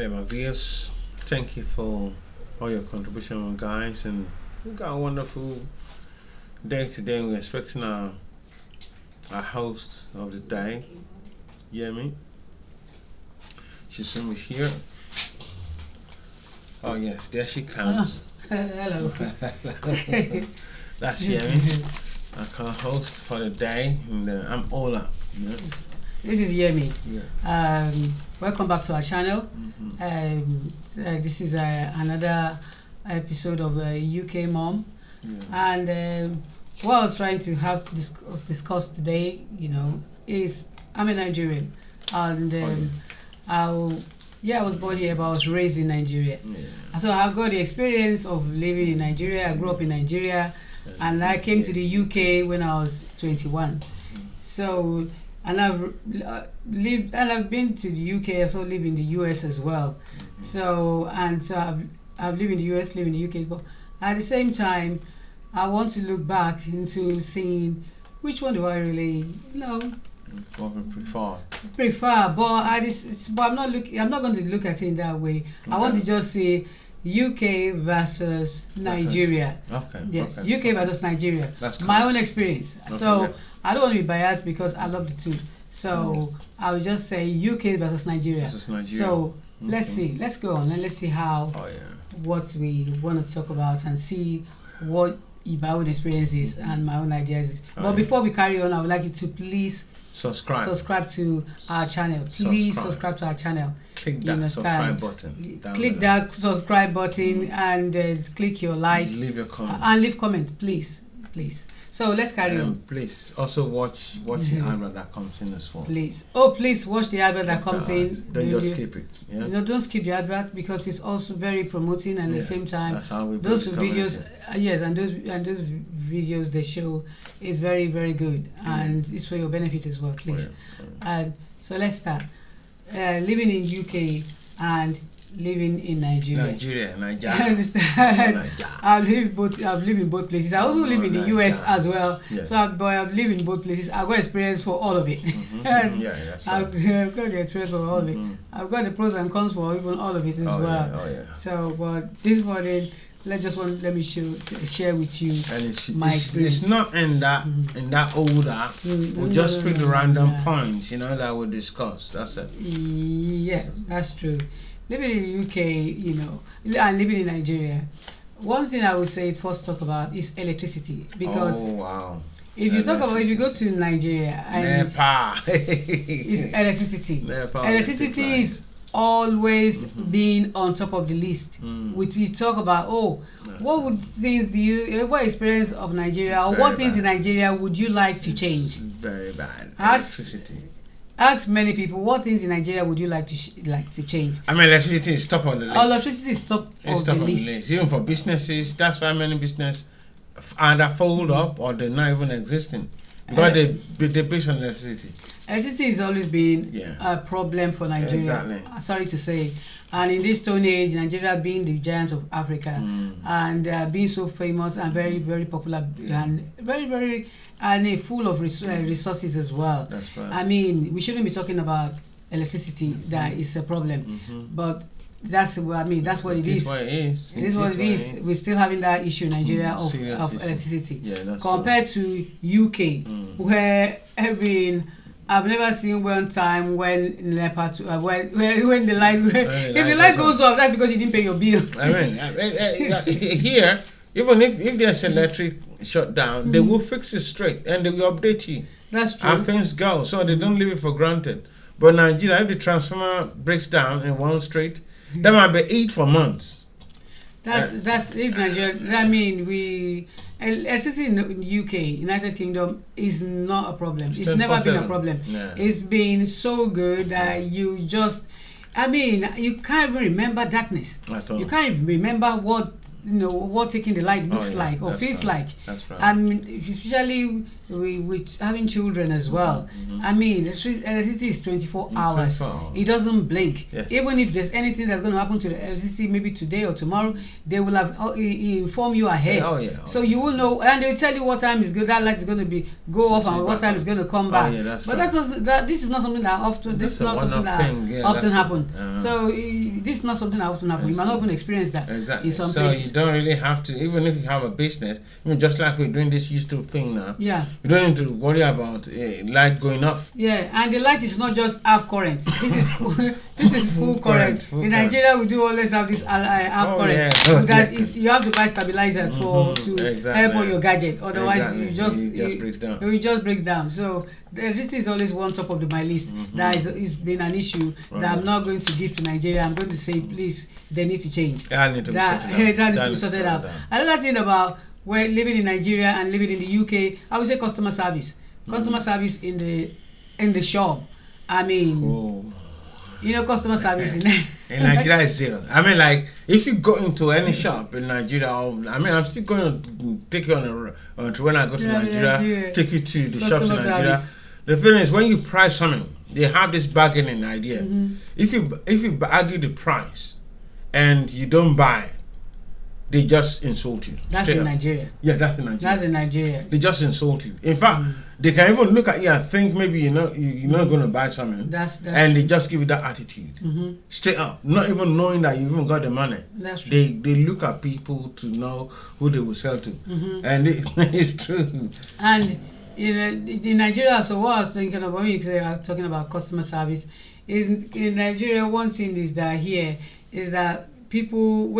Hey, my viewers, thank you for all your contribution, guys, and we got a wonderful day today. We're expecting our host of the day, Yemi. She's somewhere here. Oh yes, there she comes. Hello. That's Yemi, our co-host for the day, and I'm Ola. Yeah. This is Yemi. Yeah. Welcome back to our channel. This is another episode of UK Mom. Yeah. And what I was trying to have to discuss today, is I'm a Nigerian. And I was born here, but I was raised in Nigeria. Yeah. So I've got the experience of living in Nigeria. I grew up in Nigeria, and I came to the UK when I was 21. So, and I've lived, and I've been to the UK. I also live in the US as well. So I've lived in the US, live in the UK, but at the same time, I want to look back into seeing which one do I really, What we prefer. but I'm not going to look at it in that way. Okay. I want to just say UK versus Nigeria. Okay. Yes, okay. UK versus Nigeria. That's cool. My own experience. Okay, So yeah. I don't want to be biased because I love the two. So I will just say UK versus Nigeria. So let's see. Let's go on and let's see how what we want to talk about and see what my own experience is and my own ideas is. But before we carry on, I would like you to please subscribe to our channel. Please subscribe to our channel. Click that subscribe button. Click that subscribe button and click your like. Leave your comment. And leave comment, please. So let's carry on. Please also watch the advert that comes in as well. Please watch the advert that comes in. Don't just skip it. Yeah? Don't skip the advert because it's also very promoting, and at the same time, that's how we those videos, and those videos they show is very, very good, and it's for your benefit as well. Please. And so let's start. Living in UK and living in Nigeria. Nigeria. I understand. I've lived in both places. I also live in the US as well. Yeah. So I've lived in both places. I've got experience for all of it. That's right. I've got the experience for all of it. I've got the pros and cons for even all of it as well. So, but this morning, let me share with you my experience. It's not in that order. We'll just pick the random points, that we'll discuss. That's it. Yeah, that's true. Living in the UK, and living in Nigeria, one thing I would say first talk about is electricity, because if you go to Nigeria and it's electricity. Electricity is always being on top of the list. Which we talk about what experience of Nigeria or what things in Nigeria would you like to change? Very bad. Electricity. Ask many people what things in Nigeria would you like to change. I mean, electricity is top on the list. Electricity is top of the list. Even for businesses, that's why many businesses either fold up or they're not even existing because they're based on electricity. Electricity has always been a problem for Nigeria. Exactly. Sorry to say. And in this stone age, Nigeria being the giant of Africa and being so famous and very, very popular and very, very full of resources as well. That's right. I mean, we shouldn't be talking about electricity that is a problem, but that's what it is. It is what it is. We're still having that issue in Nigeria of electricity compared to UK, where I've never seen one time when when the light if the light goes off, that's because you didn't pay your bill. I mean, here, even if there's electric shutdown, they will fix it straight and they will update you. That's true. And things go, so they don't leave it for granted. But Nigeria, if the transformer breaks down in one straight, that might be 8 for months. That's if Nigeria. I mean, electricity in the UK, United Kingdom, is not a problem. It's never been a problem. Yeah. It's been so good that you can't even remember darkness. At all. You can't even remember what what taking the light looks like or that's feels right. like. That's right. I mean, especially with having children as well. I mean, electricity is 24 hours. 24 hours. It doesn't blink. Yes. Even if there's anything that's going to happen to the electricity, maybe today or tomorrow, they will have inform you ahead. So you will know, and they will tell you what time is good. That light is going to go off, and what time is going to come back. But that's also, this is not something that often. This is not something that often happen. So this is not something that often happen. You might not even experience that. Exactly. In some so places. You don't really have to, even if you have a business. I mean, just like we're doing this YouTube thing now. Yeah. You don't need to worry about light going off. Yeah, and the light is not just half current. This is full current. In Nigeria, we do always have this half current. Yeah. Because you have to buy stabilizer to help on your gadget. Otherwise, it just breaks down. It will just break down. So the electricity is always one top of my list. That is been an issue that I'm not going to give to Nigeria. I'm going to say, please, they need to change. That needs to be sorted out. Another thing about living in Nigeria and living in the UK, I would say customer service. Customer service in the shop. I mean, customer service in Nigeria is zero. I mean, like, if you go into any shop in Nigeria, I'm still going to take you on when I go to Nigeria, take you to the shops in Nigeria. Service. The thing is, when you price something, they have this bargaining idea. If you argue the price and you don't buy, they just insult you. That's in Nigeria. Yeah, that's in Nigeria. That's in Nigeria. They just insult you. In fact, they can even look at you and think maybe you're not going to buy something. That's and they just give you that attitude. Straight up. Not even knowing that you even got the money. That's true. They look at people to know who they will sell to. And it's true. And in Nigeria, so what I was thinking about when you are talking about customer service is in Nigeria, one thing is that people,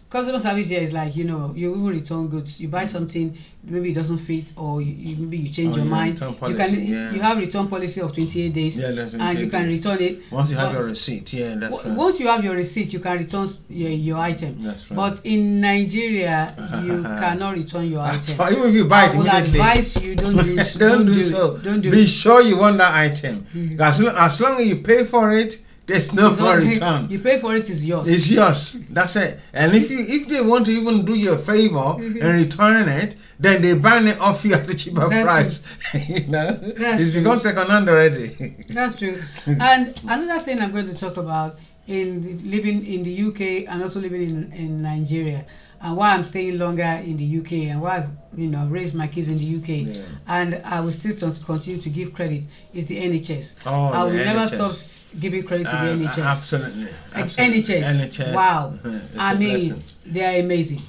customer service here is like, you will return goods. You buy something, maybe it doesn't fit, or maybe you change your mind. You have return policy of 28 days, and you can return it. Once you have your receipt, that's right. Once you have your receipt, you can return your item. That's right. But in Nigeria, you cannot return your item. Even if you buy it immediately, I would advise you don't do so. Don't do it. Be sure you want that item. As long as you pay for it, there's no more return. You pay for it, it's yours. It's yours. That's it. And if they want to even do you a favor and return it, then they buy it off you at the cheaper price. It's become second hand already. That's true. And another thing I'm going to talk about in living in the UK and also living in Nigeria, and why I'm staying longer in the UK, and why I've raised my kids in the UK, and I will still continue to give credit, is the NHS. I will never stop giving credit to the NHS. Absolutely. NHS. Wow. I mean, they are amazing.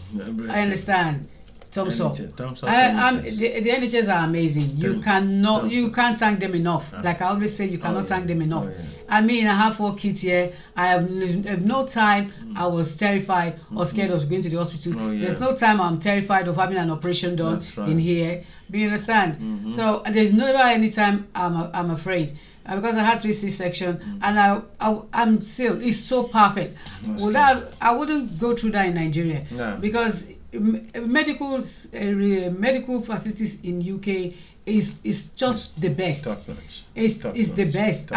I understand. Thumbs up. The NHS are amazing. You can't thank them enough. Like I always say, you cannot thank them enough. I mean, I have 4 kids here. I have no time I was terrified or scared of going to the hospital. There's no time I'm terrified of having an operation done in here. Do you understand? So there's never any time I'm afraid. Because I had 3 C-section, and I'm still, it's so perfect. I wouldn't go through that in Nigeria. Because medical facilities in UK is just the best. It's the best.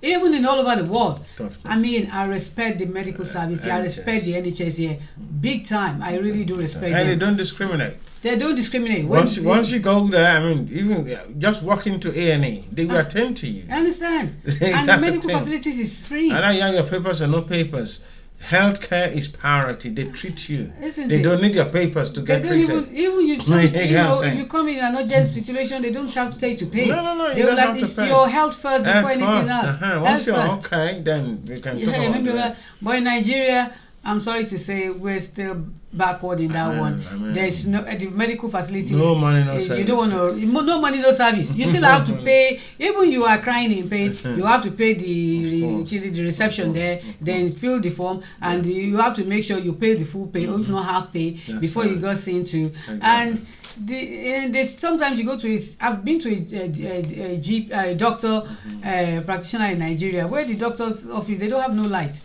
Even in all over the world. I mean, I respect the medical service. I respect the NHS here, big time. I really do respect them. And they don't discriminate. They don't discriminate. Once you go there, I mean, even just walk into A&E, they will attend to you. I understand. And the medical facilities is free. And you have your papers or no papers. Healthcare is priority. They treat you. They don't need your papers to get treated. If you come in an urgent situation, they don't have to tell you to pay. No. They will like, it's your health first before anything else. Once you're okay, then we can talk about that. But in Nigeria, I'm sorry to say, we're still backward in that one. There's no the medical facilities. No money, no service. You don't want to. No money, no service. You still have to pay. Even you are crying in pain, you have to pay the reception there. Then fill the form, and you have to make sure you pay the full pay, or if not half pay, before you got seen to. And sometimes you go to I've been to a doctor practitioner in Nigeria where the doctor's office, they don't have no light.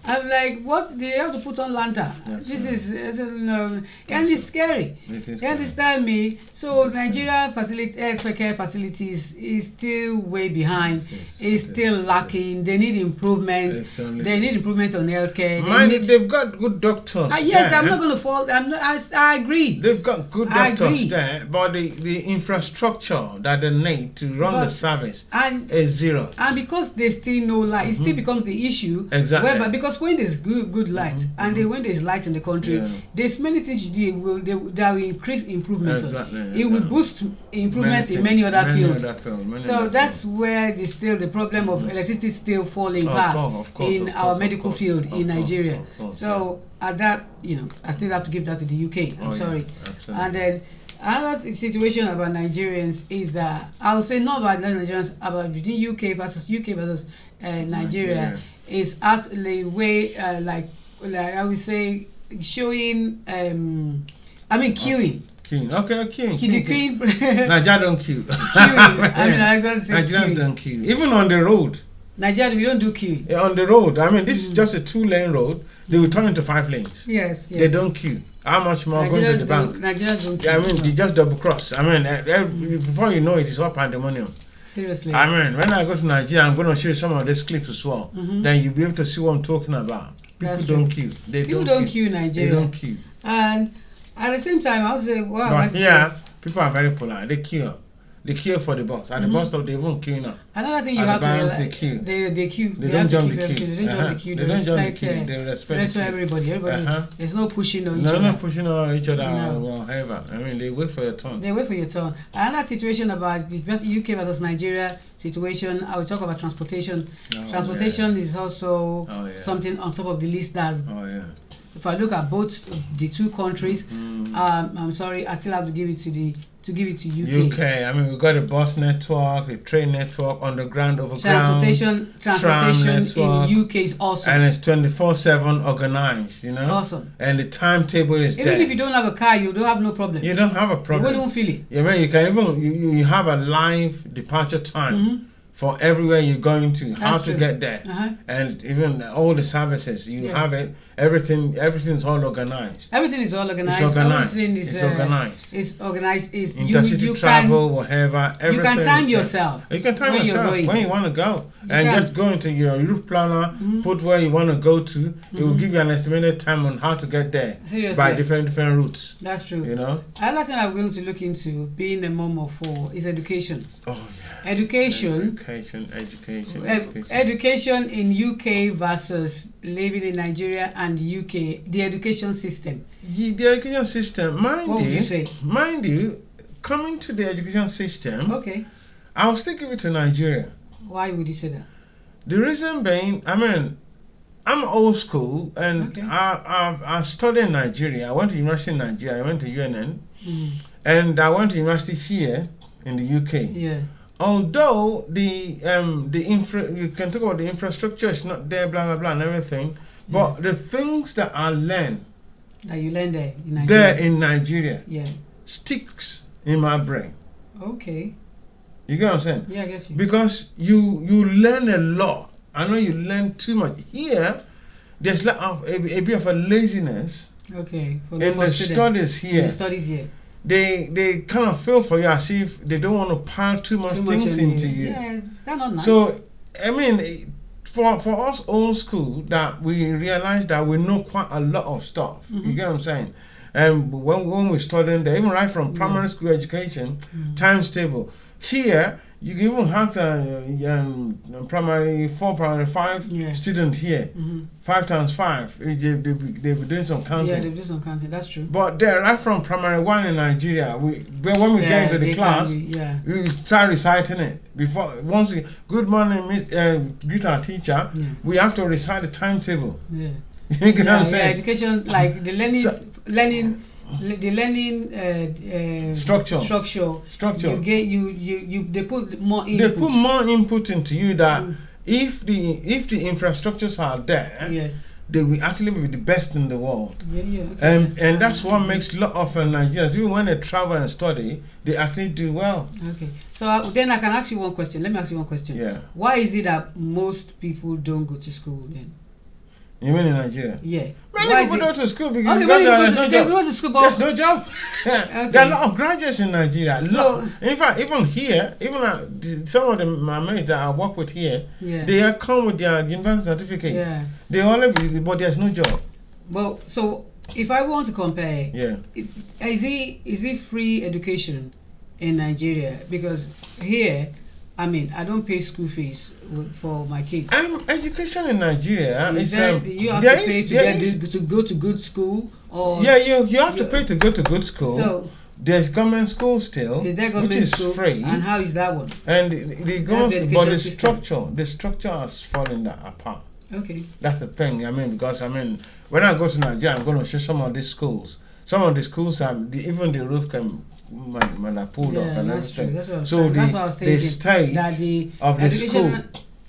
I'm like, what? They have to put on lantern. This is and it's scary. You understand me? So Nigeria healthcare facilities is still way behind. It's still lacking. They need improvement. They need improvement on healthcare. They've got good doctors. Yes, I'm not going to fault. I agree. They've got good doctors there, but the infrastructure that they need to run the service is zero. And because there's still no light, it still becomes the issue. Exactly. Whereby, because when there's good light and when there's light in the country, there's many things you do that will increase improvement. Exactly. It will boost improvements in many other fields. So that's where the problem of electricity still falling back in our medical field in Nigeria. So at that, I still have to give that to the UK. I'm sorry. Absolutely. And then another situation about Nigerians is that I would say not about Nigerians, about between UK versus Nigeria is actually way like I would say showing queuing. Queuing. Okay, queuing. Nigeria don't queue. Queuing. I don't say Nigerians don't queue. Even on the road. Nigeria, we don't do queuing. On the road. This is just a 2-lane road. They will turn into 5 lanes. Yes. They don't queue. How much more going to the bank? Nigerians don't queue. They just double cross. Before you know it, it's all pandemonium. Seriously. When I go to Nigeria, I'm going to show you some of these clips as well. Then you'll be able to see what I'm talking about. People don't queue. People don't queue in Nigeria. They don't queue. And at the same time, I'll say, people are very polite. They queue. They queue for the bus. At the bus stop, they won't queue now. Another thing you have to realize, they queue. They queue. They don't jump the queue. They don't jump the queue. They respect everybody. There's no pushing on each other. No pushing on each other or whatever. They wait for your turn. They wait for your turn. Another situation about the UK versus Nigeria situation, I will talk about transportation. Transportation is also something on top of the list that's... If I look at both the two countries, I'm sorry, I still have to give it to UK. UK. We've got a bus network, a train network, underground, overground. Transportation in UK is awesome. And it's 24/7 organized, Awesome. And the timetable is there. Even if you don't have a car, you don't have no problem. You don't have a problem. You won't feel it. You can even you have a live departure time. For everywhere you're going to, how to get there, and even all the services you have it. Everything's all organized. Everything is all organized. It's organized. It's organized. It's intercity travel, whatever. You can time yourself. You can time yourself when you want to go, just go into your route planner, put where you want to go to. It will give you an estimated time on how to get there. Seriously. By different Routes. That's true. Another thing I'm going to look into, being a mom of 4, is education. Education in UK versus living in Nigeria and UK, the education system. The education system, mind you, coming to the education system, I'll still give it to Nigeria. Why would you say that? The reason being, I'm old school, and I studied in Nigeria. I went to university in Nigeria. I went to UNN, and I went to university here in the UK. Yeah. Although you can talk about the infrastructure, it's not there, blah blah blah, and everything, but the things that I learned that you learned there in Nigeria, sticks in my brain. Okay. You get what I'm saying? Yeah, I guess you. Because you learn a lot. I know you learn too much. Here, there's a bit of a laziness. Okay. In the studies here. In the studies here. They kind of feel for you as if they don't want to pile too much things into you. Yeah, that's not nice. So, for us old school, that we realize that we know quite a lot of stuff. You get what I'm saying? And when we're studying there, even right from primary school education, times table. Here, you even have primary 4, primary 5 student here. 5 times 5. They'll be doing some counting. Yeah, they'll do some counting. That's true. But they're right from primary 1 in Nigeria. When we get into the class, we start reciting it. Good morning, Miss, greet our teacher. We have to recite the timetable. Yeah. You get what I'm saying? Education, like the learning structure. They put more input. They put more input into you that if the infrastructures are there, they will actually be the best in the world. Okay. And that's what makes a lot of Nigerians, even when they travel and study, they actually do well. Okay. So then I can ask you one question. Let me ask you one question. Yeah. Why is it that most people don't go to school then? You mean in Nigeria? Yeah. Many people go to school because okay, many people no they job. go to school, but There's no job. Okay. There are a lot of graduates in Nigeria. So, in fact, even here, some of my mates that I work with here, they come with their university certificates. Yeah. They only, but there's no job. Well, so if I want to compare, is it free education in Nigeria? Because here, I mean, I don't pay school fees for my kids. Education in Nigeria is you have to pay to go to good school, or you have to pay to go to good school. So there's government school still, is there government which is school? free. And how is that one? And the government, but the system. structure has fallen apart. Okay. That's the thing. I mean, because when I go to Nigeria, I'm going to show some of these schools. Some of the schools have even the roof can pulled off and everything. That's what so that's what I was thinking. The state that the of the school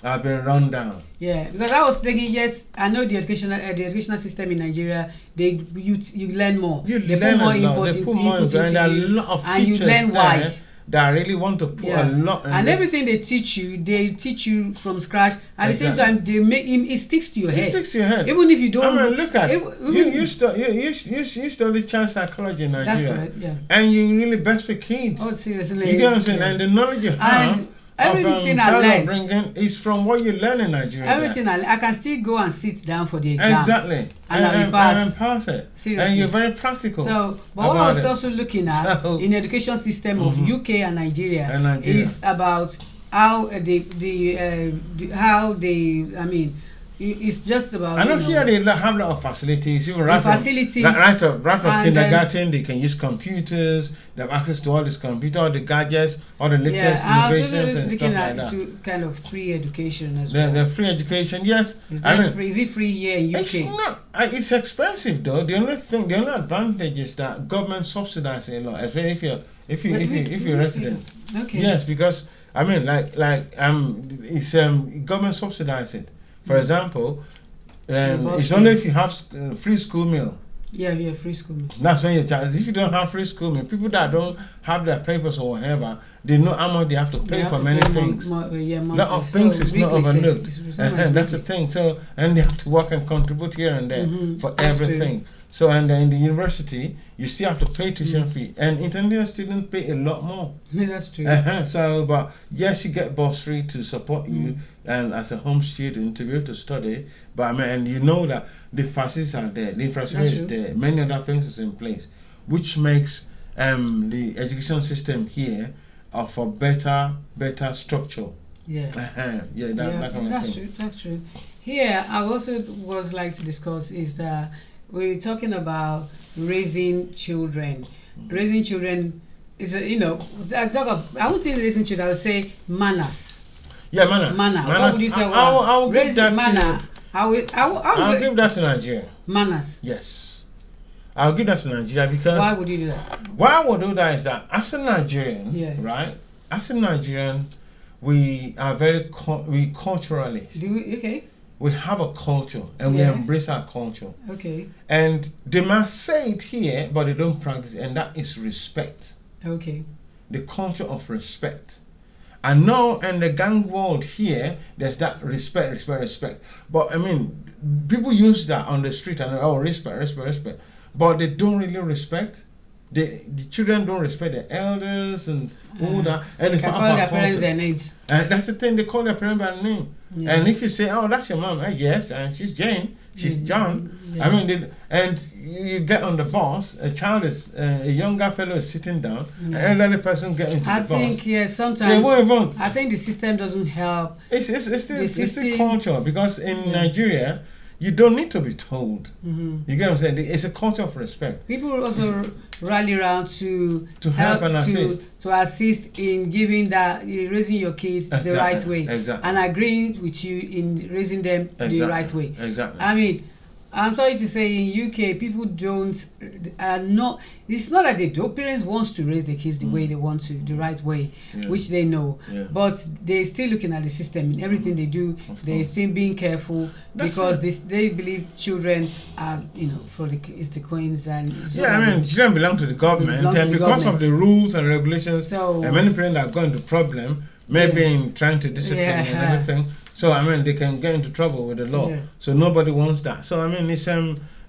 have been run down. Yeah, because I was thinking, yes, I know the educational system in Nigeria. You learn more. They put more input into and there are a lot of teachers you learn wide. That really want to put a lot in and this. everything they teach you from scratch. At the same time, it sticks to your head. It sticks to your head. Even if you don't. I mean, look at you study child psychology in Nigeria. That's correct. Yeah. And you really best for kids. Oh, seriously. You get what I'm saying? And the knowledge you have. Everything I learned bringing is from what you learn in Nigeria. Everything I can still go and sit down for the exam. Exactly. And pass it. Seriously. And you're very practical. So, but what I was also looking at in the education system of UK and Nigeria is about how it's just about. I know here they have a lot of facilities. Even right from kindergarten, they can use computers. They have access to all this computer, all the gadgets, all the latest innovations and stuff like that. To kind of free education as well. The free education, yes. Is it free here in UK? It's not. It's expensive though. The only advantage is that government subsidizes a lot, especially if you're resident. Okay. Yes, because it's government subsidizes it. For example, it's only if you have free school meal. Yeah, free school meal. That's when you charge. If you don't have free school meal, people that don't have their papers or whatever, they know how much they have to pay for many things. A lot of things is not overlooked. That's the thing. So, and they have to work and contribute here and there for everything. So, and then in the university, you still have to pay tuition fee, and international students pay a lot more. Yeah, that's true. So, but yes, you get bursary to support you, and as a home student to be able to study. But and you know that the facilities are there, the infrastructure is there, many other things is in place, which makes the education system here of a better structure. That's true. That's true. Here, I also was like to discuss is that we're talking about raising children. Raising children is I won't say raising children. I would say manners. Yeah, manners. What would you say? I'll give that manner. I'll give that to Nigeria. Manners. Yes, I'll give that to Nigeria because. Why would you do that? Why I would do that is that as a Nigerian, right? As a Nigerian, we are very culturalist. Okay. We have a culture and we embrace our culture. Okay. And they must say it here, but they don't practice it, and that is respect. Okay. The culture of respect. And now in the gang world here, there's that respect. But I mean, people use that on the street and respect. But they don't really respect. The children don't respect their elders and all that. And it's call their parents their names. And that's the thing, they call their parents by name. Yeah. And if you say, "Oh, that's your mom," yes, and she's Jane, she's John. Yeah. I mean, and you get on the bus, a younger fellow is sitting down, an elderly person get into the bus. I think sometimes I think the system doesn't help. It's still culture because in Nigeria, you don't need to be told. You get what I'm saying? It's a culture of respect. People also rally around to help and assist. To assist in raising your kids the right way. Exactly. And agreeing with you in raising them the right way. Exactly. I mean, I'm sorry to say, in UK, people are not. It's not that they do. Parents want to raise their kids the way they want to, the right way, which they know. Yeah. But they're still looking at the system in everything they do. They're still being careful because they believe children are, it's the queens and. Children belong to the government, and because of the rules and regulations, and many parents have gone into problem, maybe in trying to discipline and everything. So they can get into trouble with the law. Yeah. So nobody wants that. So it's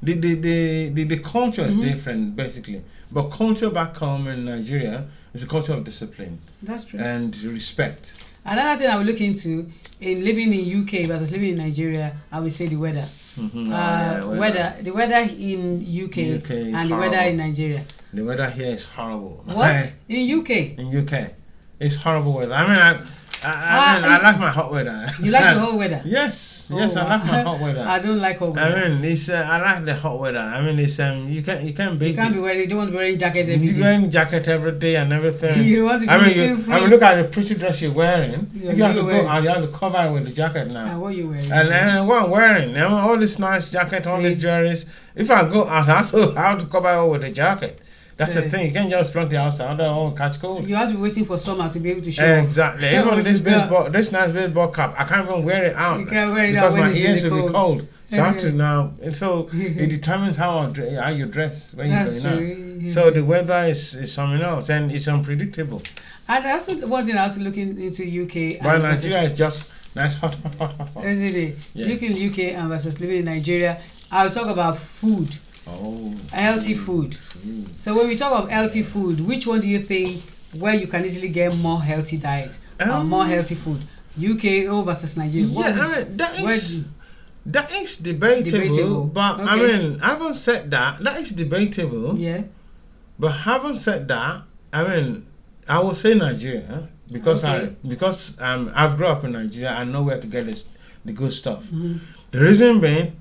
the culture is different basically. But culture back home in Nigeria is a culture of discipline. That's true. And respect. Another thing I would look into in living in UK versus living in Nigeria, I would say the weather. The weather in UK and horrible. The weather in Nigeria. The weather here is horrible. What? In UK? In UK. It's horrible weather. I like my hot weather. You like the hot weather? Yes, I like my hot weather. I don't like hot weather. I like the hot weather. You can't be wearing. You don't want to be wearing jackets every day. You're wearing jacket every day and everything. You want to feel free. Look at the pretty dress you're wearing. You have to go out. You have to cover it with the jacket now. And what you wearing? And what I'm wearing, all this nice jacket, all these jewelries. If I go out, I have to cover it with the jacket. That's the thing. You can't just flunk the outside or catch cold. You have to be waiting for summer to be able to show. Exactly. Even this nice baseball cap, I can't even wear it out. You can't wear it because out when my ears will be cold. So I have to now. And so it determines how you dress when you're going out. So the weather is something else, and it's unpredictable. And that's one thing I was looking into UK. But Nigeria is just nice, hot. Isn't it? Yeah. Looking in UK and versus living in Nigeria, I'll talk about food. Healthy food. So when we talk of healthy food, which one do you think where you can easily get more healthy diet or more healthy food? UK versus Nigeria? That is debatable. But I haven't said that. That is debatable. Yeah. But having said that, I will say Nigeria because I've grown up in Nigeria. I know where to get the good stuff. Mm-hmm. The reason being,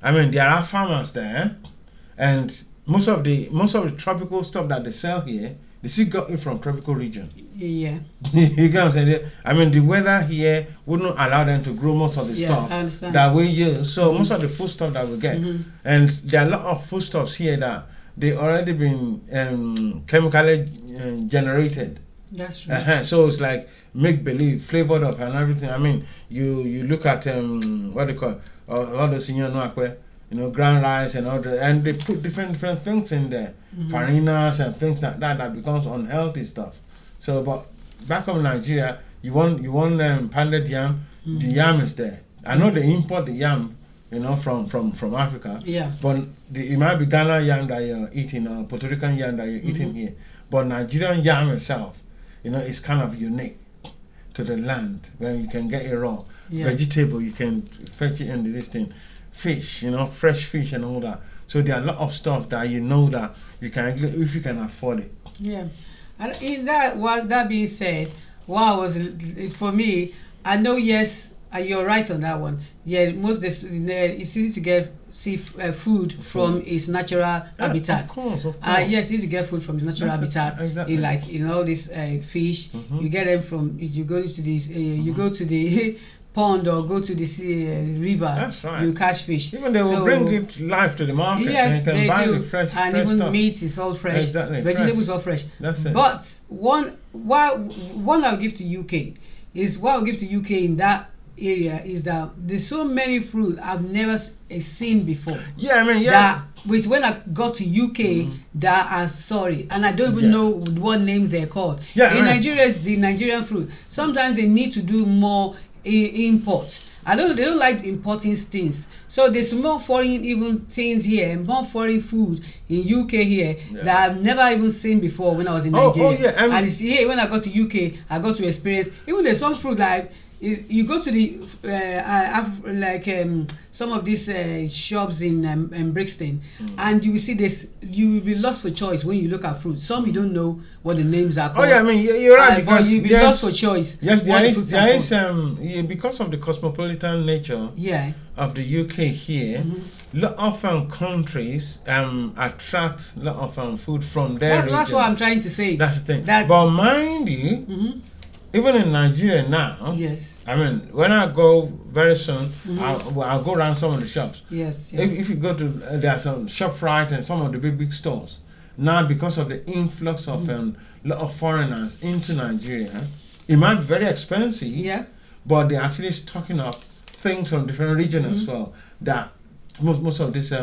there are farmers there. And most of the tropical stuff that they sell here, they still got it from tropical region. Yeah. You get what I'm saying? The weather here wouldn't allow them to grow most of the stuff that we use. So most of the food stuff that we get, and there are a lot of foodstuffs here that they already been chemically generated. That's true. So it's like make believe, flavored up and everything. You look at what they call all those ground rice and and they put different things in there, farinas and things like that becomes unhealthy stuff. So, but back home in Nigeria, you want pounded yam, the yam is there. I know they import the yam, from Africa. Yeah. But it might be Ghana yam that you're eating or Puerto Rican yam that you're eating here. But Nigerian yam itself, it's kind of unique to the land where you can get it raw. Yeah. Vegetable, you can fetch it into this thing. Fish, fresh fish and all that. So there are a lot of stuff that that you can, if you can afford it. Yeah, and in that being said, for me, I know you're right on that one. Yeah, it's easy to get food from its natural habitat. Of course. Yes, it's easy to get food from its natural habitat. Exactly. In all this fish, you get them from. You go to this. You go to the pond or go to the river. That's right. You catch fish. Even they will bring it live to the market. Yes, and you can buy do. The fresh even stuff. Meat is all fresh. Exactly. Vegetables are fresh. That's it. But one I'll give to UK is in that area is that there's so many fruit I've never seen before. Yeah, that which when I got to UK that are sorry and I don't even know what names they're called. Yeah, in Nigeria is the Nigerian fruit. Sometimes they need to do more import. They don't like importing things. So there's more foreign things here, more foreign food in UK here that I've never even seen before when I was in Nigeria. And it's here when I got to UK, I got to experience. Even there's some fruit like you go to the some of these shops in Brixton, and you will see this. You will be lost for choice when you look at fruit. Some you don't know what the names are called. You're right because you'll be lost for choice. Yes, there is because of the cosmopolitan nature of the UK here. Lot of countries attract lot of food from their region. That's what I'm trying to say. That's the thing. But mind you. even in Nigeria now, Yes. I mean, when I go very soon, Mm-hmm. I'll go around some of the shops. Yes. Yes. If you go to, there are some ShopRite and some of the big stores. Now, because of the influx of lot of foreigners into Nigeria, it might be very expensive, Yeah. but they're actually stocking up things from different regions as well that most of these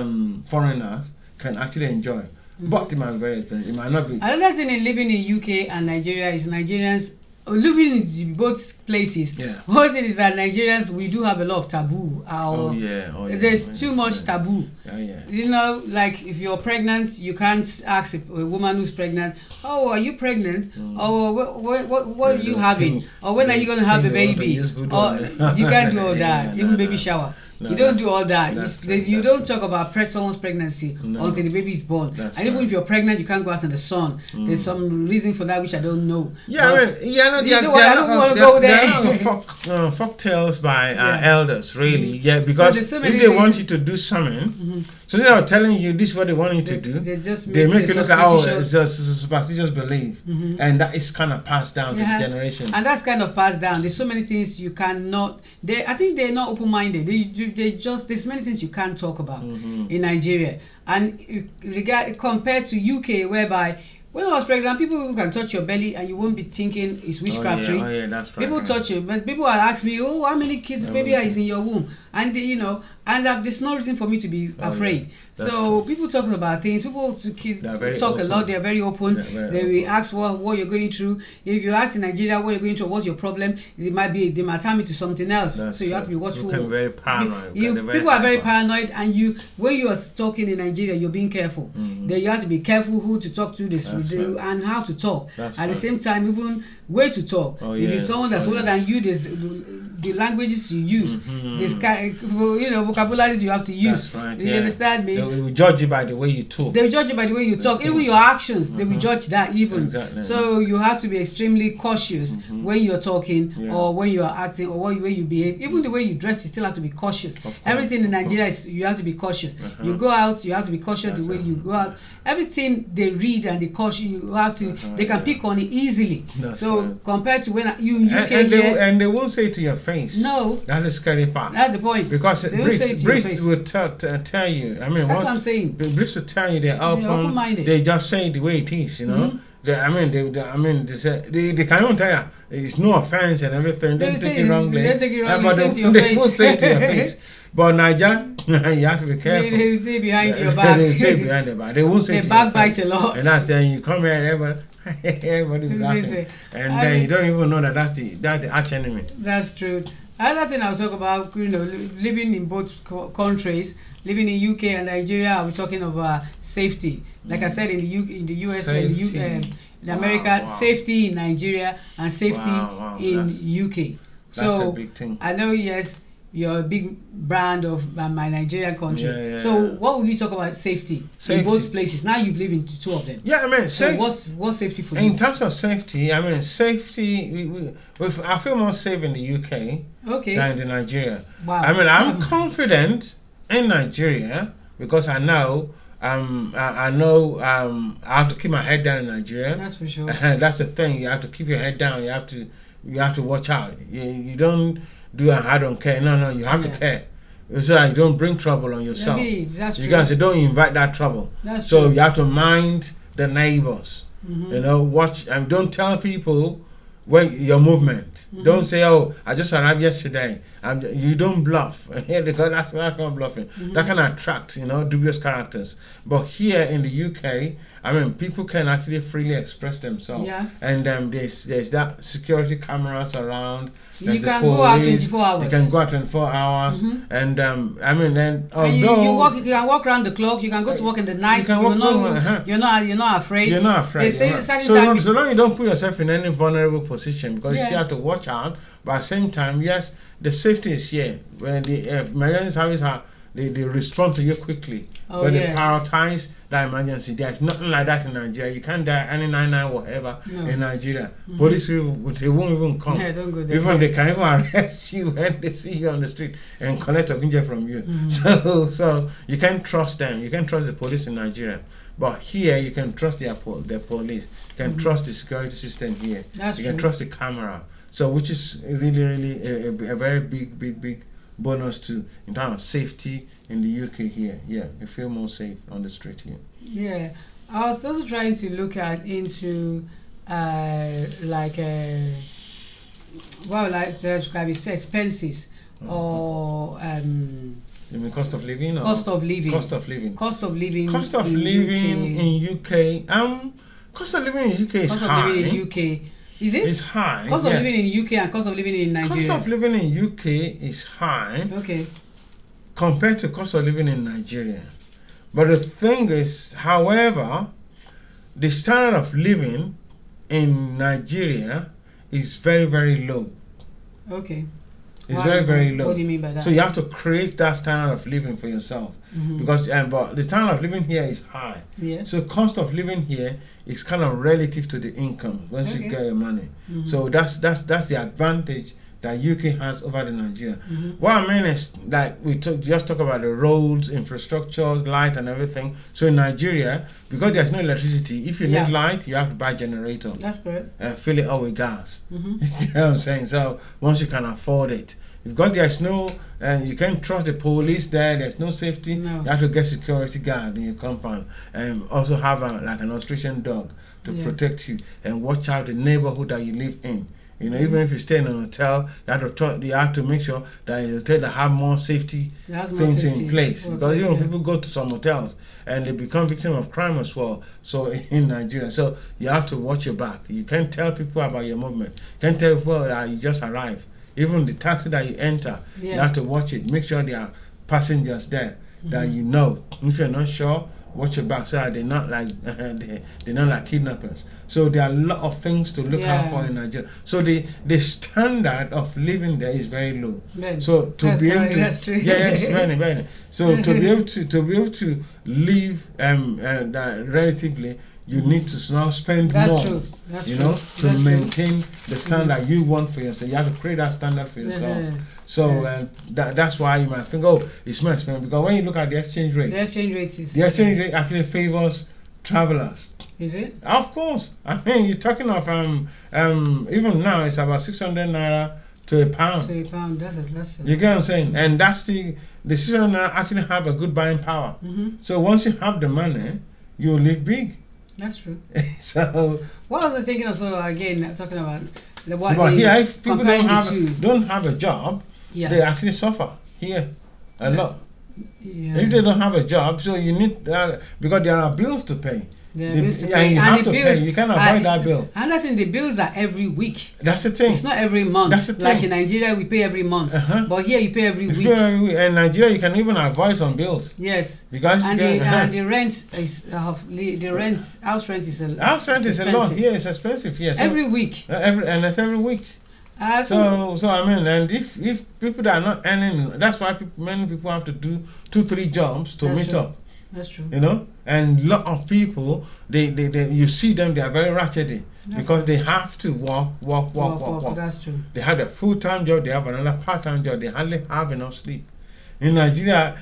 foreigners can actually enjoy. But it might be very expensive. It might not be. Another thing in living in UK and Nigeria is Nigerians living in both places. Yeah. One thing is that Nigerians, we do have a lot of taboo. Oh yeah. There's too much taboo. Yeah. You know, like if you're pregnant, you can't ask a woman who's pregnant, "Oh, are you pregnant? Or what are you having? Or when are you going to have a baby?" Or you can't do all that. Even baby shower. You don't do all that. You don't talk about someone's pregnancy until the baby is born. And even if you're pregnant, you can't go out in the sun. There's some reason for that which I don't know. Yeah, I don't want to go there. There are folk tales by elders, really. Yeah, because so if they want you to do something, so they are telling you this is what they want you to do. They make you look at it's a superstitious belief, and that is kind of passed down to the generation. And that's kind of passed down. There's so many things you cannot. I think they're not open-minded. There's many things you can't talk about in Nigeria, and compared to UK, whereby when I was pregnant, people can touch your belly and you won't be thinking it's witchcraft. Oh yeah, that's right. People touch you, but people will ask me, "Oh, how many kids baby is in your womb?" And there's no reason for me to be afraid. So people talking about things, kids talk a lot. They're very open. They will ask what you're going through. If you ask in Nigeria what you're going through, what's your problem, they might turn me to something else. So you have to be watchful. You very paranoid. People are very paranoid, and when you are talking in Nigeria, you're being careful. Then you have to be careful who to talk to, and how to talk. At the same time, even way to talk. If you're someone that's older than you, there's the languages you use. There's vocabularies you have to use. That's right. You understand me? They will judge you by the way you talk. They will judge you by the way you talk. Even your actions, they will judge that even. Exactly. So you have to be extremely cautious when you're talking or when you're acting or when you behave. Even the way you dress, you still have to be cautious. Everything in Nigeria is you have to be cautious. You go out, you have to be cautious the way you go out. Everything they read and they caution you have to. They can pick on it easily. Compared to when you UK and they won't say it to your face. No, that's the scary part. That's the point. Because Brits will tell you. I mean, that's what I'm saying. Brits will tell you they're open-minded. They just say it the way it is. You know. They can even tell you it's no offense and everything. Don't take it wrongly. They take it wrongly. But they won't say it to your face. But Niger, you have to be careful. They will say behind your back. They will say behind your back. They won't say they to your face. They backbite a lot. And that's saying you come here and everybody will laughing. And then you don't even know that's the arch enemy. That's true. Another thing I'll talk about, living in both countries, living in UK and Nigeria, I was talking about safety. Like I said, in the US safety. And in America, safety in Nigeria and safety in UK. That's a big thing. I know, yes, you're a big brand of my Nigerian country. So what will you talk about safety in both places? Now you live in two of them. Yeah, I mean, so what's safety for you? In terms of safety, I mean, safety, I feel more safe in the UK than in Nigeria. Wow. I mean, I'm confident in Nigeria because I know I have to keep my head down in Nigeria. That's for sure. That's the thing. You have to keep your head down. You have to watch out. You don't do I don't care. No, you have to care. So that you don't bring trouble on yourself. That's true. You guys don't invite that trouble. That's so true. You have to mind the neighbors. Watch and don't tell people your movement. Don't say, "Oh, I just arrived yesterday." You don't bluff because that's not bluffing. That can attract dubious characters. But here in the UK, I mean, people can actually freely express themselves. Yeah. And there's that security cameras around. You can go out 24 hours. You can go out 24 hours. And I mean, then you can walk around the clock. You can go to work in the night. You're not afraid. You're not afraid. They say so long you don't put yourself in any vulnerable position because you still have to watch out. But at the same time, yes, the safety is here. When the emergency service they respond to you quickly. When they prioritize that emergency, there's nothing like that in Nigeria. You can't die any 99 whatever in Nigeria. Police people, they won't even come. Yeah, don't go there. Even they can even arrest you when they see you on the street and collect a ginja from you. So you can trust them. You can trust the police in Nigeria. But here you can trust the police. You can trust the security system here. That's you can trust the camera. So which is really a very big bonus to in terms of safety in the UK here. Yeah, you feel more safe on the street here. Yeah, I was also trying to look at into like there can be expenses or You mean cost of living? Or cost of living. Cost of living. Cost of living. Cost of living in UK. Cost of living in UK is cost high. Cost of living in UK. Is it? It's high. Cost of living in UK and cost of living in Nigeria. Cost of living in UK is high. Okay. Compared to cost of living in Nigeria. But the thing is, however, the standard of living in Nigeria is very low. Okay. It's very low. What do you mean by that? So you have to create that standard of living for yourself. Because but the standard of living here is high. Yeah. So cost of living here is kind of relative to the income once you get your money. So that's the advantage that UK has over the Nigeria. What I mean is, like we just talk about the roads, infrastructure, light and everything. So in Nigeria, because there's no electricity, if you need light, you have to buy a generator. That's correct. Fill it up with gas. You know what I'm saying? So once you can afford it. Because there's no, you can't trust the police there, there's no safety, you have to get security guard in your compound and also have like an Australian dog to protect you and watch out the neighborhood that you live in. You know, even if you stay in an hotel, you have to make sure that the hotel that have more safety things in place. Because people go to some hotels and they become victim of crime as well. So in Nigeria, so you have to watch your back. You can't tell people about your movement. You can't tell people that you just arrived. Even the taxi that you enter, you have to watch it. Make sure there are passengers there that you know. If you're not sure, watch your back so that they're not like they're not like kidnappers. So there are a lot of things to look out for in Nigeria. So the standard of living there is very low. So to be able to very. So to be able to live relatively, you need to now spend more. To maintain the standard you want for yourself. You have to create that standard for yourself. So that's why you might think, oh, it's more expensive. Because when you look at the exchange rate, the exchange rate actually favors travelers. Is it? Of course. I mean, you're talking of even now it's about 600 naira to a pound. To a pound, that's a you get what I'm saying? And that's the 600 naira actually have a good buying power. So once you have the money, you live big. That's true. So what was I thinking also again talking about but here if people don't have a job, they actually suffer here a lot. If they don't have a job, so you need because there are bills to pay. And you have to pay. You can't avoid that bill. And that's in the bills are every week. That's the thing. It's not every month. That's the thing. Like in Nigeria, we pay every month. But here you pay every week. In Nigeria, you can even avoid some bills. Yes. Because the rent is house rent is a lot. Yeah, it's expensive. Yes. Every week. And it's every week. So I mean, and if people that are not earning, that's why many people have to do 2-3 jobs to meet up. That's true. You know, and a lot of people, they you see them, they are very ratchet because they have to walk. That's true. They have a full-time job, they have another part-time job, they hardly have enough sleep. In Nigeria,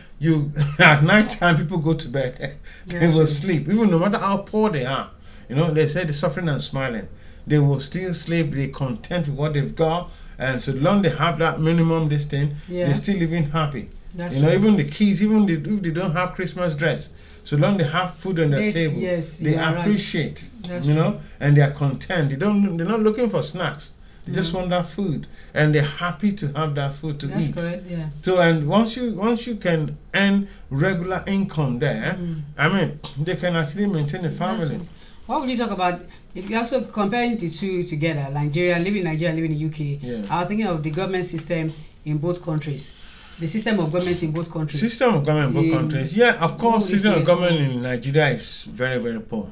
at night time people go to bed, they will sleep, even no matter how poor they are. You know, they say they're suffering and smiling. They will still sleep, they're content with what they've got, and so long they have that minimum they're still living happy. That's you know, even the kids, even if they don't have Christmas dress, so long they have food on their table, they appreciate, you know, and they are content. They're not looking for snacks. They just want that food, and they're happy to have that food to eat. That's correct, yeah. So, and once you can earn regular income there, I mean, they can actually maintain a family. What would you talk about? If you're also comparing the two together, living in Nigeria, living in the UK, I was thinking of the government system in both countries. The system of government in both countries. System of government in both countries. Yeah, of course, system of government in Nigeria is very poor.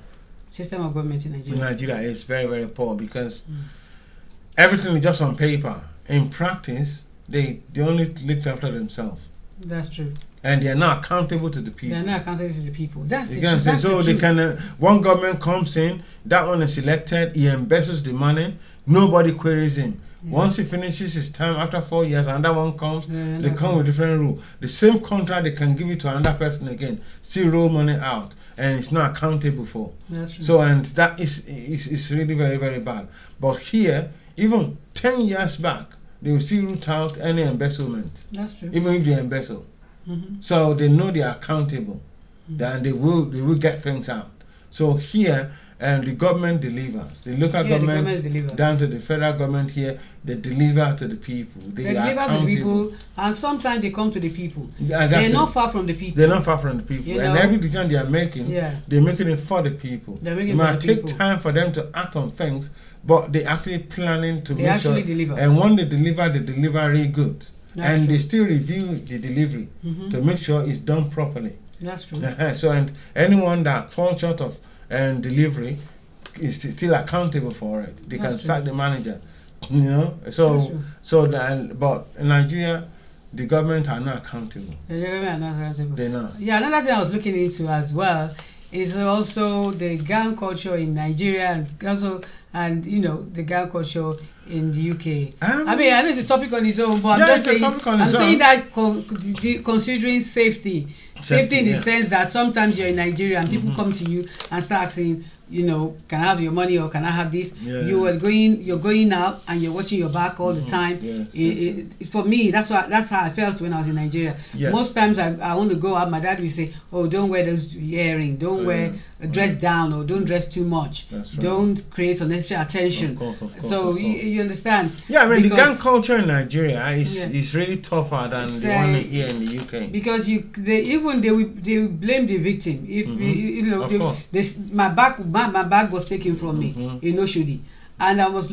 System of government in Nigeria. In Nigeria is very poor because everything is just on paper. In practice, they only look after themselves. That's true. And they are not accountable to the people. They are not accountable to the people. That's the truth. That's so the they can. One government comes in, that one is elected, he embezzles the money, nobody queries him. Once he finishes his time, after 4 years, another one comes, they come with different rule. The same contract they can give it to another person again, still roll money out, and it's not accountable for. That's true. So, and that is really very bad. But here, even 10 years back, they will still root out any embezzlement. That's true. Even if they embezzle. So they know they are accountable, and they will get things out. So here, the government delivers. The local government down to the federal government here, they deliver to the people. They deliver to the people, and sometimes they come to the people. They're not far from the people. They're not far from the people, You and know? every decision they are making, they're making it for the people. They're making it might take time for them to act on things, but they're actually planning to make sure. Deliver. And when they deliver really good. That's true. They still review the delivery to make sure it's done properly. That's true. So, and anyone that falls short of delivery is still accountable for it. They can sack the manager, you know. But in Nigeria, the government are not accountable. The government are not accountable. They're not. Yeah, another thing I was looking into as well is also the gang culture in Nigeria, and the gang culture in the UK. I mean, I know it's a topic on its own, but I'm saying that considering safety in the sense that sometimes you're in Nigeria and people come to you and start asking, can I have your money or can I have this? You're going out and you're watching your back all the time. For me, that's how I felt when I was in Nigeria. Most times I want to go out, my dad will say, oh, don't wear those earrings, don't wear dress down, or don't dress too much, don't create unnecessary attention. Of course, you understand? Yeah, I mean, the gang culture in Nigeria is really tougher than the one here in the UK. Because they will blame the victim if my bag was taken from me in Oshodi, and I was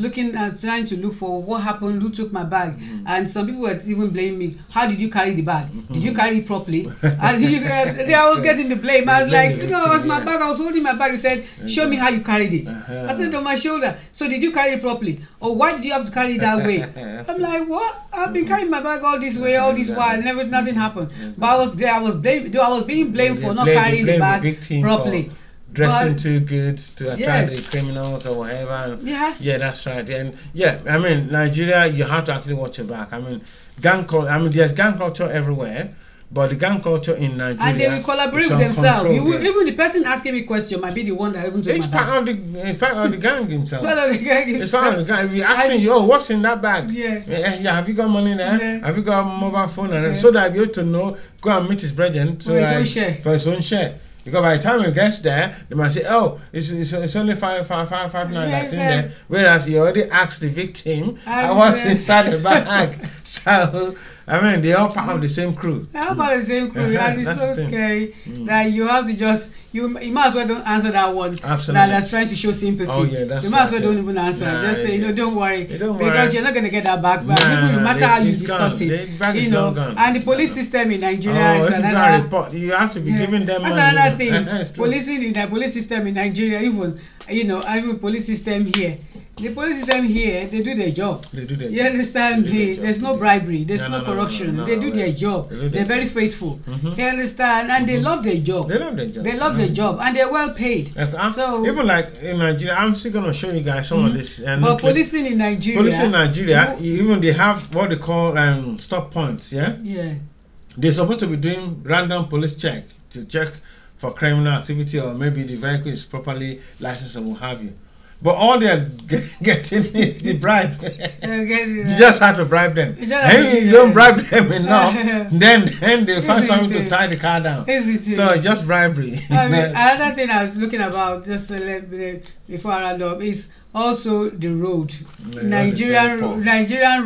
trying to look for what happened, who took my bag, and some people were even blaming me. How did you carry the bag? Did you carry it properly? And I was getting the blame. I was like, it was my bag. I was holding my bag. He said, show me how you carried it. I said, on my shoulder. So did you carry it properly? Or why did you have to carry it that way? I'm like, what? I've been carrying my bag all this way, all this while, nothing happened. But I was being blamed for not carrying the bag properly. Dressing too good to attract the criminals or whatever. Yeah, that's right. And I mean, Nigeria, you have to actually watch your back. I mean, there's gang culture everywhere, but the gang culture in Nigeria, and they will collaborate with themselves. Even the person asking me question might be the one that even took my bag. It's part of the gang himself. It's part of the gang himself. It's part of the gang. If you're asking you, what's in that bag? Yeah. Have you got money there? Have you got a mobile phone? So that you're to know, go and meet his brethren for his own share. Because by the time he gets there, they might say, "Oh, it's only five that's in there." Whereas he already asked the victim what's inside the bag. So I mean, they all part of the same crew. They're all part of the same crew, and it's so scary that you have to you might as well don't answer that one. Absolutely. That's trying to show sympathy. Oh yeah, that's you might as well don't even answer. Just say, don't worry, because you're not going to get that back. But no matter how you discuss it, and the police system in Nigeria is another. Report, you have to be giving them money. That's another thing. Policing in the police system in Nigeria, even police system here. The police system here, they do their job. You understand me? There's no bribery. There's no corruption. They do their job. They're very faithful. You understand? And they love their job. They love their job. And they're well paid. So even like in Nigeria, I'm still going to show you guys some of this. But policing in Nigeria, even they have what they call stop points. Yeah. They're supposed to be doing random police check to check for criminal activity, or maybe the vehicle is properly licensed or what have you. But all they're getting is the bribe. You just have to bribe them. If you don't bribe them enough, then they find something to tie the car down. So it's just bribery. Another thing I was looking about, just a little bit before I round up, is also the road. Nigerian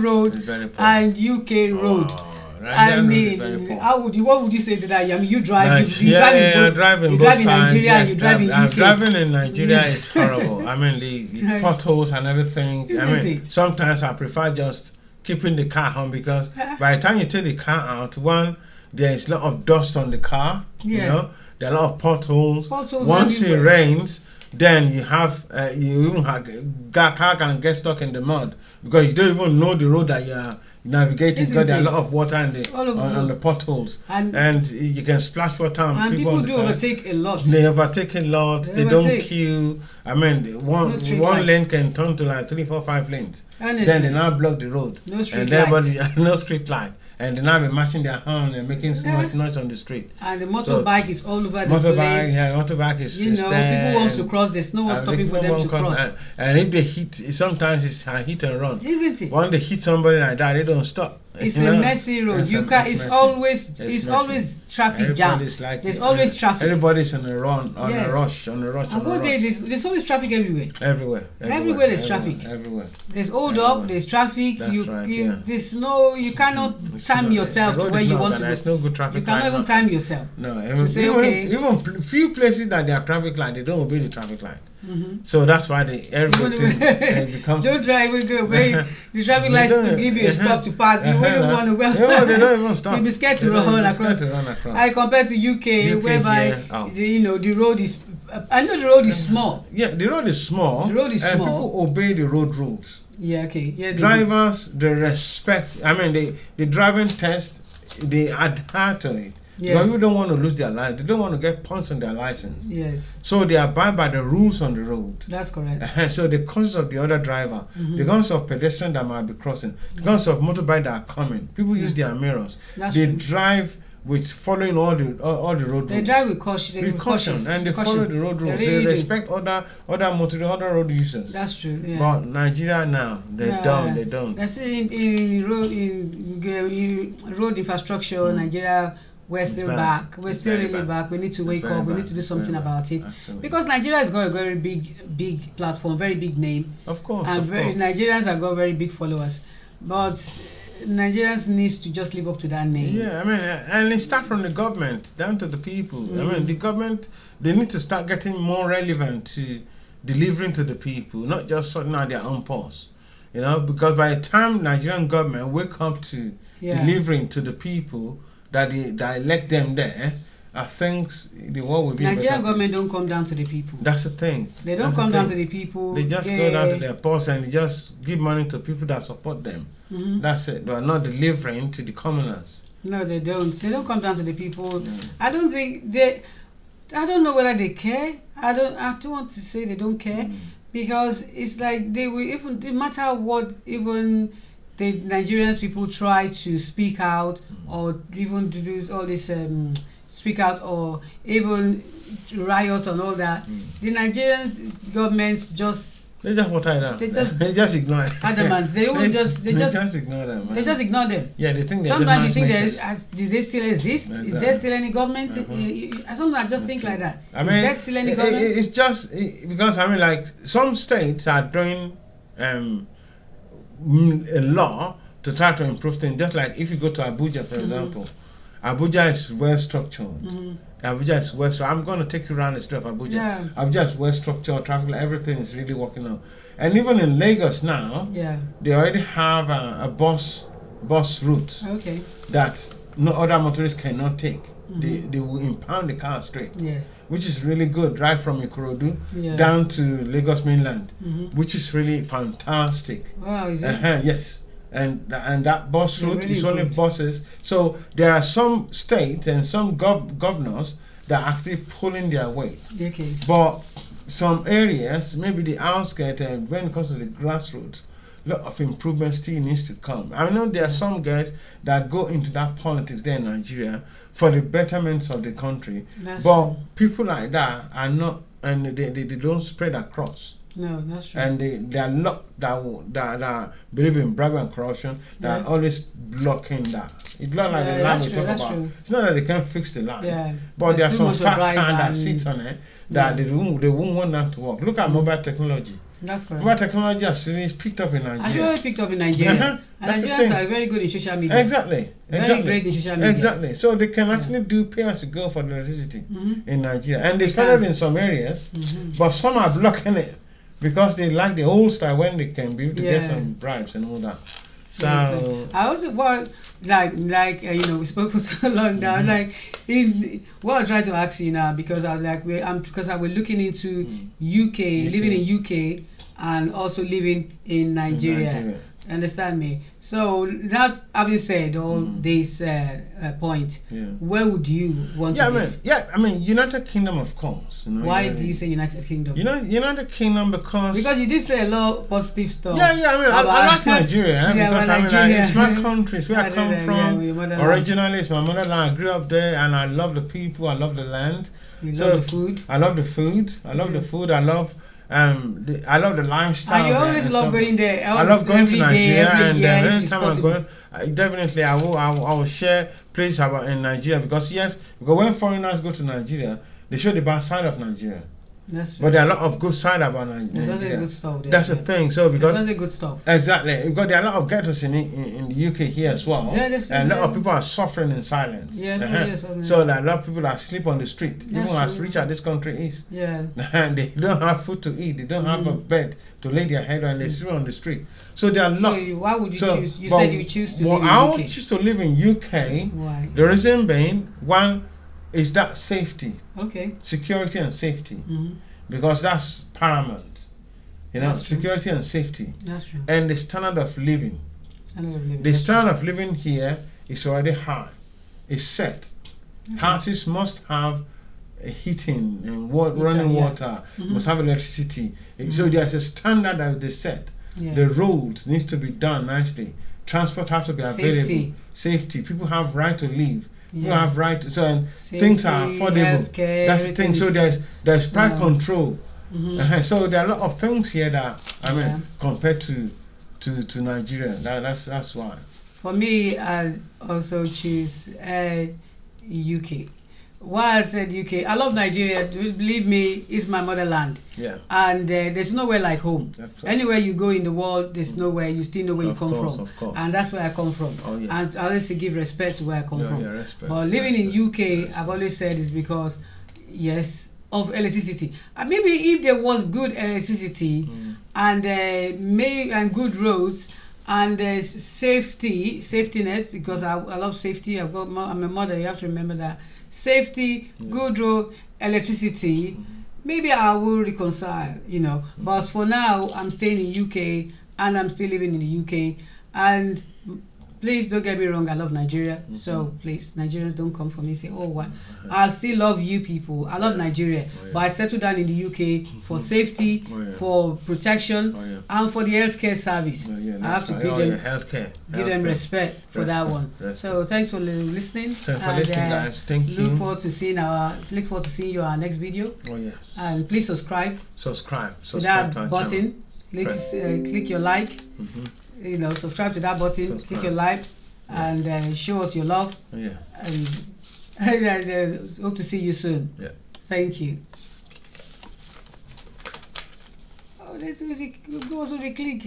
road and UK road. I mean, what would you say to that? I mean, you drive. I drive in both sides. Nigeria, and you drive in UK. Driving in Nigeria is horrible. I mean, the potholes and everything. Sometimes I prefer just keeping the car home, because by the time you take the car out, there is a lot of dust on the car. There are a lot of potholes. Once it rains, then you have car can get stuck in the mud, because you don't even know the road that you are navigating, because there are a lot of water on the potholes, and you can splash water on and people. Do overtake a lot. They overtake a lot. They don't queue. I mean, one lane can turn to like 3, 4, 5 lanes. Honestly. Then they now block the road. No street light. No street light. and they now be mashing their horn and making so much noise on the street. And the motorbike is all over the Motorbike, place. yeah, motorbike is. You know, there, people wants to cross. There's no one stopping for them to cross. And if they hit, sometimes it's a hit and run. Isn't it? When they hit somebody like that, they don't stop. It's a messy road. It's always traffic jam. There's always traffic. Everybody's on a run, on a rush. And there's always traffic everywhere. Everywhere There's traffic. Everywhere. There's hold up. There's traffic. There's no. You cannot time yourself to where you want to go. There's no good traffic. You cannot even time yourself. No. Even few places that there are traffic light, they don't obey the traffic light. So that's why everything becomes. Don't try even to obey the traffic lights to give you a stop to pass. You wouldn't want to. They don't even stop. You'll be scared to run across. I compare to UK whereby the road is. I know the road is small. Yeah, the road is small. And people obey the road rules. Yeah, okay. Yeah, drivers, they respect. I mean, the driving test, they adhere to it. Yes. Because people don't want to lose their life. They don't want to get points on their license. Yes. So they abide by the rules on the road. That's correct. So the conscience of the other driver, the conscience of pedestrians that might be crossing, the conscience of motorbike that are coming. People use their mirrors. They drive with following all the road rules. They drive with caution. And they follow the road rules. They respect other road users. That's true. Yeah. But Nigeria now, they don't. That's in road infrastructure. Nigeria. We're still back. We're still really back. We need to wake up. We need to do something about it. Absolutely. Because Nigeria has got a very big platform, very big name. Of course. And Nigerians have got very big followers. But Nigerians needs to just live up to that name. Yeah, I mean, and it starts from the government down to the people. I mean, the government, they need to start getting more relevant to delivering to the people, not just sorting out their own purse. Because by the time Nigerian government wake up to delivering to the people, that elect them there, I think the world will be Nigerian government don't come down to the people. That's the thing. They don't come down to the people. They just go down to their posts and they just give money to people that support them. That's it. They are not delivering to the commoners. No, they don't. They don't come down to the people. I don't think I don't know whether they care. I don't want to say they don't care because it's like they will even, no matter what, even the Nigerians people try to speak out or even to do all this speak out or even riots and all that. The Nigerian governments they just ignore it. Adamant. They just ignore them. They just ignore them. Yeah, they think. Sometimes you think do they still exist? Exactly. Is there still any government? Sometimes I just think like that. I mean, is there still any government? It's just because I mean, like some states are doing a law to try to improve things. Just like if you go to Abuja, for example, Abuja is well structured. Abuja is well structured. I'm going to take you around the street of Abuja. Yeah. Abuja is well structured. Traffic, everything is really working out. And even in Lagos now, they already have a bus route that no other motorists cannot take. They will impound the car straight. Which is really good, right from Ikorodu down to Lagos mainland, which is really fantastic. Wow, is it? Yes, and that bus route is only buses. So there are some states and some governors that are actually pulling their weight. Okay. But some areas, maybe the outskirts, and when it comes to the grassroots, a lot of improvement still needs to come. I know there are some guys that go into that politics there in Nigeria for the betterment of the country. But people like that are not, and they don't spread across. No, that's true. And they are lot that believe in bribery and corruption that are always blocking that. It's not like the land we talk about. True. It's not that they can't fix the land. But there are some fat can that sits on it that they won't want them to work. Look at mobile technology. That's correct. Mobile technology has picked up in Nigeria. Actually picked up in Nigeria. And Nigerians are very good in social media. Exactly. Very great in social media. Exactly. So they can actually do pay as you go for the electricity in Nigeria. And they started in some areas, but some are blocking it because they like the old style when they can be able to get some bribes and all that. So I also we spoke for so long now. What I'm trying to ask you now, because I was like, because I was looking into UK, living in UK, and also living in Nigeria. Understand me? So that having said all this point, where would you want to live? I mean, United Kingdom, of course. You know, why do you say United Kingdom? United Kingdom because you did say a lot of positive stuff. Yeah, I mean, I like Nigeria because I mean, it's my country, it's where I come from. Originally, it's my motherland. I grew up there, and I love the people. I love the land. You love the food. I love the food. I love the food. I love the lifestyle. And you always love going there. I love going to Nigeria, and every time I'm going, definitely I will share places about in Nigeria because when foreigners go to Nigeria, they show the bad side of Nigeria. That's true. But there are a lot of good side about Nigeria. There's also good stuff there. That's the thing. So because there's also good stuff. Exactly, because there are a lot of ghettos in the UK here as well, and a lot of people are suffering in silence. So that a lot of people are sleep on the street, even as rich as this country is. And they don't have food to eat. They don't have a bed to lay their head on. And they sleep on the street. So there are So why would you choose? You said you choose to live in UK. I would choose to live in UK. Why? The reason being, one is that safety. Okay. Security and safety. Because that's paramount. You know, security and safety. That's true. And the standard of living. The standard of living here is already high. It's set. Houses must have heating and running water, must have electricity. So there's a standard that they set. The roads needs to be done nicely. Transport has to be available. Safety. People have right to live. People have right to, and safety, things are affordable. That's the thing. So there's price control. So there are a lot of things here that compared to Nigeria. That's why. For me, I also choose UK. Why I said UK? I love Nigeria. Believe me, it's my motherland. And there's nowhere like home. Absolutely. Anywhere you go in the world, there's nowhere. You still know where you come from. Of course. And that's where I come from. And I always give respect to where I come from. But living in UK, I've always said is because, of electricity. Maybe if there was good electricity and good roads and safety nets, because I love safety. I'm a mother. You have to remember that. Safety, good road, electricity, maybe I will reconcile, But for now, I'm staying in UK and I'm still living in the UK. And please don't get me wrong, I love Nigeria. So please, Nigerians don't come for me and say, oh, what? I still love you people. I love Nigeria. But I settled down in the UK for safety, for protection, and for the healthcare service. I have to give them respect for that one. So thanks for listening. Guys. Thank you. Look forward to seeing you on our next video. And please subscribe. Subscribe to that button. Click your like. Subscribe to that button, click your like, and show us your love. And hope to see you soon. Thank you. Oh, let's go to the click.